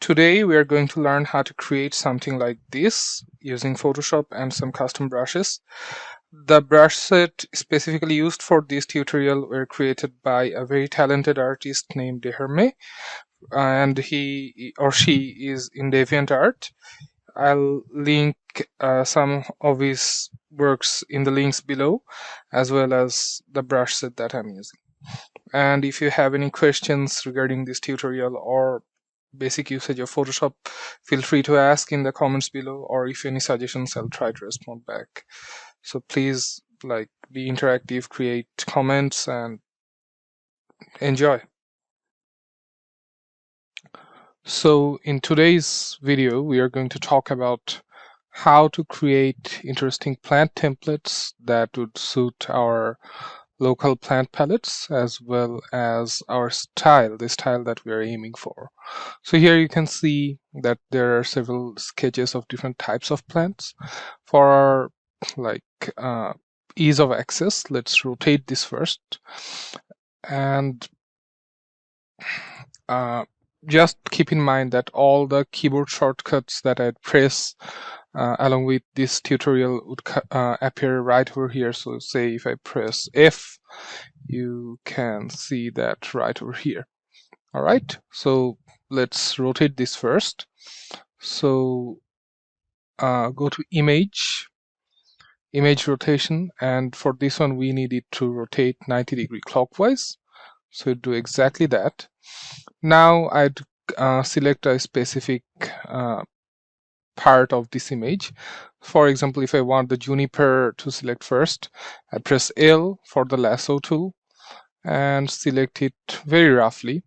Today we are going to learn how to create something like this using Photoshop and some custom brushes. The brush set specifically used for this tutorial were created by a very talented artist named Deherme, and he or she is in DeviantArt. I'll link some of his works in the links below, as well as the brush set that I'm using. And if you have any questions regarding this tutorial or basic usage of Photoshop, feel free to ask in the comments below, or if any suggestions, I'll try to respond back. So please be interactive, create comments, and enjoy. So in today's video, we are going to talk about how to create interesting plant templates that would suit our local plant palettes as well as our style, the style that we are aiming for. So here you can see that there are several sketches of different types of plants. For our ease of access, let's rotate this first, and just keep in mind that all the keyboard shortcuts that I press along with this tutorial would appear right over here. So say if I press F, you can see that right over here. All right, so let's rotate this first. So go to image rotation, and for this one we need it to rotate 90-degree clockwise. So do exactly that. Now I'd select a specific part of this image. For example, if I want the juniper to select first, I press L for the lasso tool and select it very roughly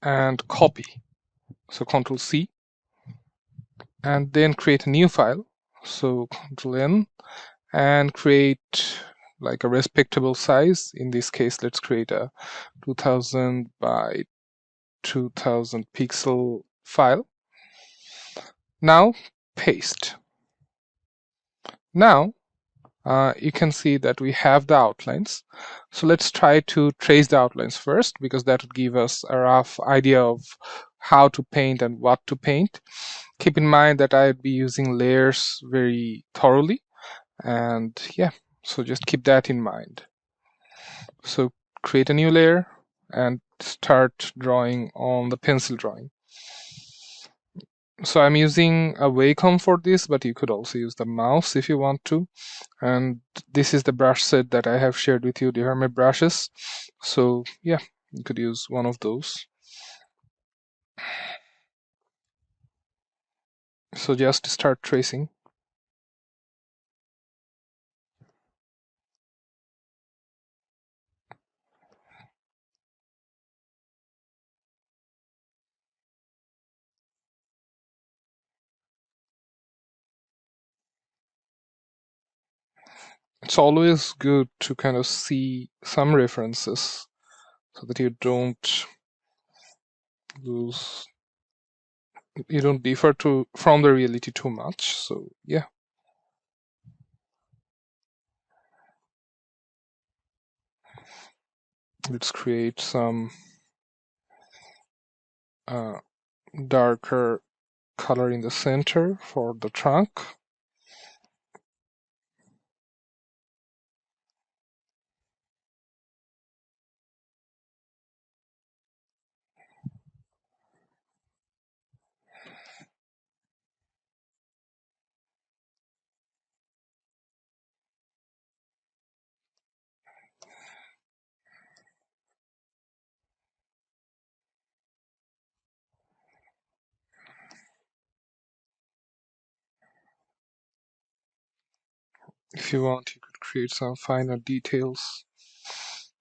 and copy. So Ctrl C, and then create a new file. So Ctrl N and create like a respectable size. In this case, let's create a 2000 by 2000 pixel file. Now paste. Now you can see that we have the outlines. So let's try to trace the outlines first, because that would give us a rough idea of how to paint and what to paint. Keep in mind that I'd be using layers very thoroughly, and yeah, so just keep that in mind. So create a new layer and start drawing on the pencil drawing. So I'm using a Wacom for this, but you could also use the mouse if you want to. And this is the brush set that I have shared with you, the Hermit brushes. So yeah, you could use one of those. So just start tracing. It's always good to kind of see some references so that you don't differ from the reality too much. So yeah. Let's create some darker color in the center for the trunk. If you want, you could create some finer details.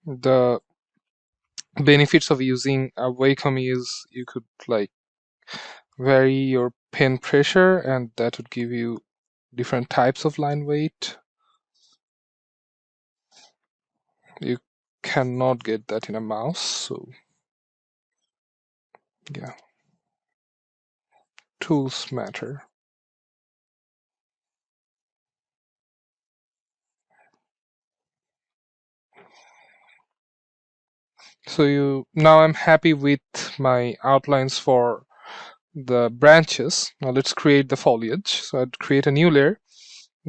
The benefits of using a Wacom is you could vary your pen pressure, and that would give you different types of line weight. You cannot get that in a mouse, so yeah, tools matter. So now I'm happy with my outlines for the branches. Now let's create the foliage. So I'd create a new layer,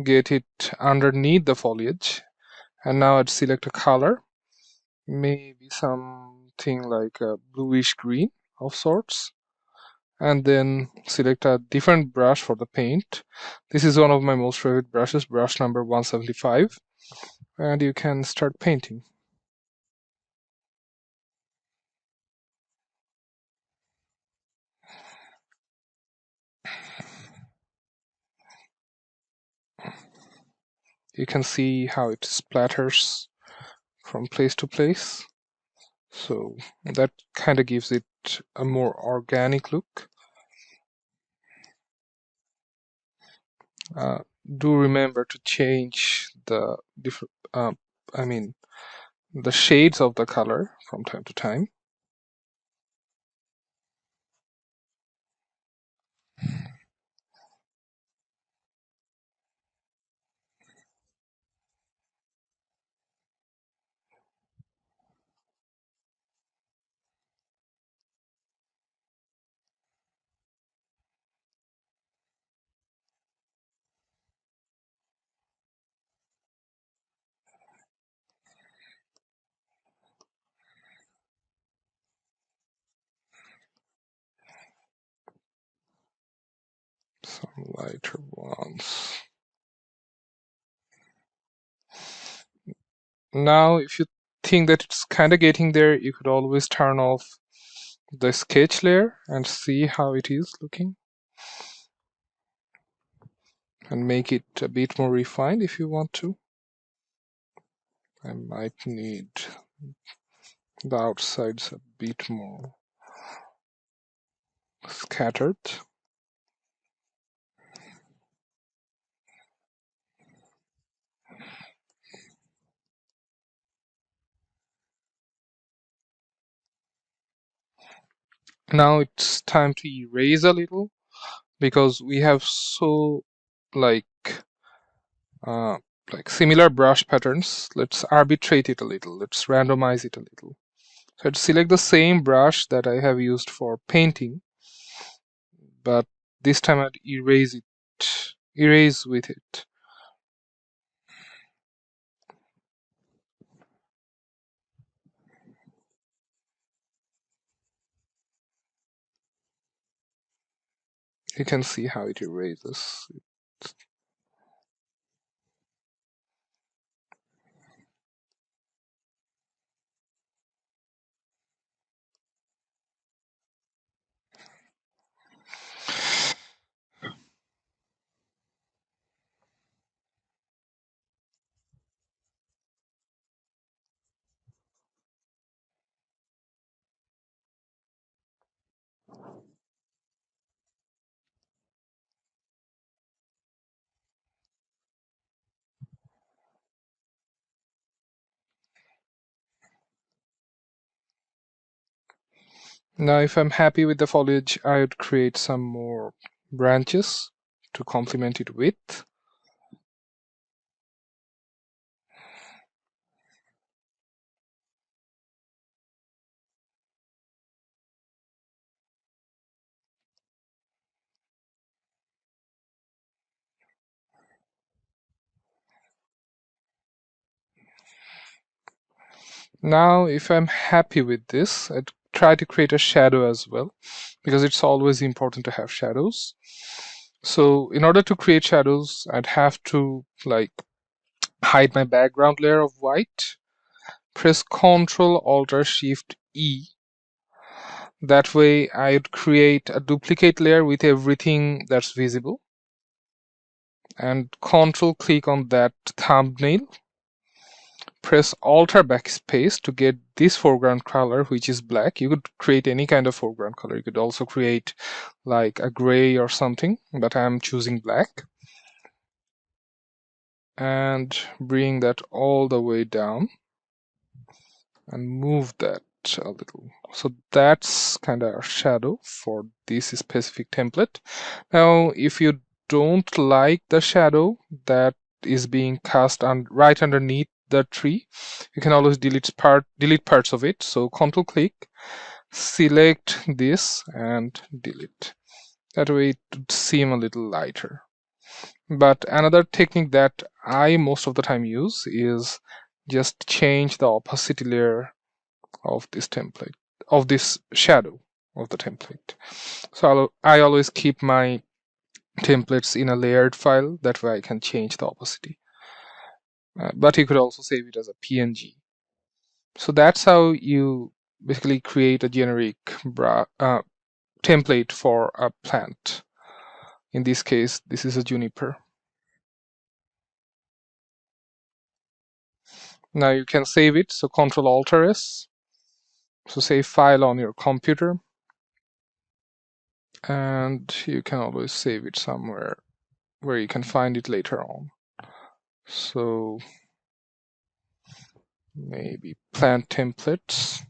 get it underneath the foliage, and now I'd select a color, maybe something like a bluish green of sorts, and then select a different brush for the paint. This is one of my most favorite brushes, brush number 175, and you can start painting. You can see how it splatters from place to place. So that kind of gives it a more organic look. Uh, do remember to change the different, I mean, the shades of the color from time to time. Some lighter ones. Now, if you think that it's kind of getting there, you could always turn off the sketch layer and see how it is looking, and make it a bit more refined if you want to. I might need the outsides a bit more scattered. Now it's time to erase a little, because we have so like uh, similar brush patterns. Let's arbitrate it a little. Let's randomize it a little. So I'd select the same brush that I have used for painting, but this time I'd erase with it. You can see how it erases. Now if I'm happy with the foliage, I would create some more branches to complement it with. Now if I'm happy with this, I'd try to create a shadow as well, because it's always important to have shadows. So in order to create shadows, I'd have to hide my background layer of white, press Ctrl Alt Shift E. That way I'd create a duplicate layer with everything that's visible, and Ctrl click on that thumbnail. Press Alt backspace to get this foreground color, which is black. You could create any kind of foreground color. You could also create like a gray or something, but I'm choosing black. And bring that all the way down and move that a little. So that's kind of a shadow for this specific template. Now, if you don't like the shadow that is being cast on right underneath the tree, you can always delete parts of it. So Control click, select this and delete. That way it would seem a little lighter. But another technique that I most of the time use is just change the opacity layer of this template, of this shadow of the template. So I always keep my templates in a layered file. That way I can change the opacity. But you could also save it as a PNG. So that's how you basically create a generic template for a plant. In this case, this is a juniper. Now you can save it. So Control Alt S. So save file on your computer. And you can always save it somewhere where you can find it later on. So maybe plant templates.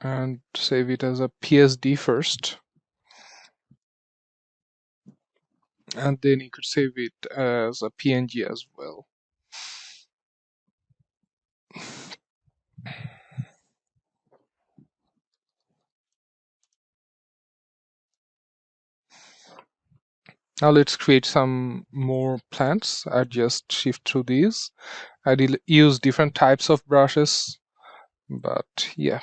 And save it as a PSD first. And then you could save it as a PNG as well. Now let's create some more plants. I just shift through these. I use different types of brushes, but yeah,